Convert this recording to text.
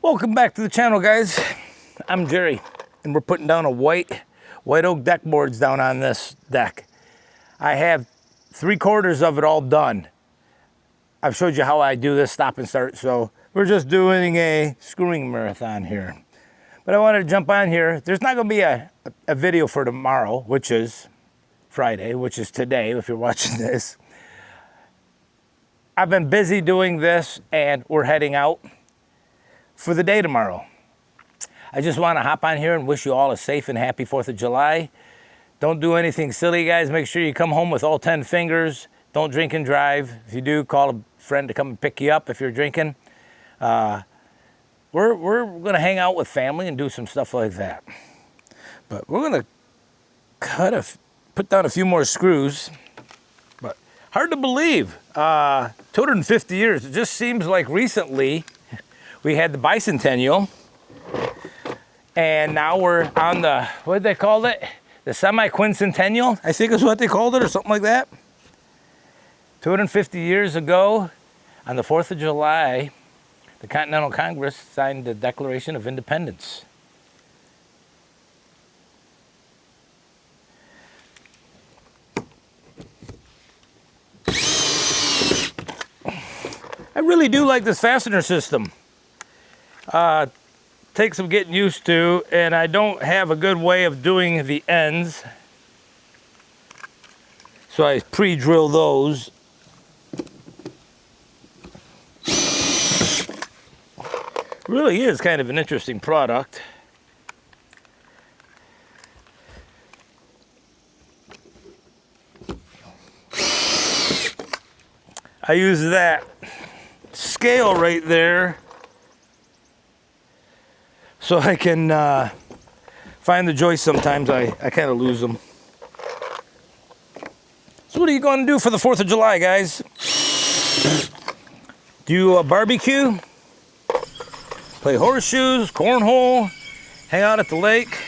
Welcome back to the channel, guys. I'm Jerry, and we're putting down a white oak deck boards down on this deck. I have 3/4 of it all done. I've showed you how I do this stop and start, so we're just doing a screwing marathon here. But I wanted to jump on here. There's not going to be a video for tomorrow, which is Friday, which is today if you're watching this. I've been busy doing this, and we're heading out for the day tomorrow. I just want to hop on here and wish you all a safe and happy 4th of July. Don't do anything silly, guys. Make sure you come home with all 10 fingers. Don't drink and drive. If you do, call a friend to come and pick you up if you're drinking. We're going to hang out with family and do some stuff like that. But we're going to put down a few more screws. But hard to believe. 250 years. It just seems like recently we had the bicentennial, and now we're on the, what did they call it? The semi-quincentennial, I think is what they called it, or something like that. 250 years ago, on the 4th of July, the Continental Congress signed the Declaration of Independence. I really do like this fastener system. Takes some getting used to, and I don't have a good way of doing the ends, so I pre-drill those. Really is kind of an interesting product. I use that scale right there so I can find the joist. Sometimes I kind of lose them. So what are you going to do for the 4th of July, guys? Do a barbecue? Play horseshoes, cornhole, hang out at the lake?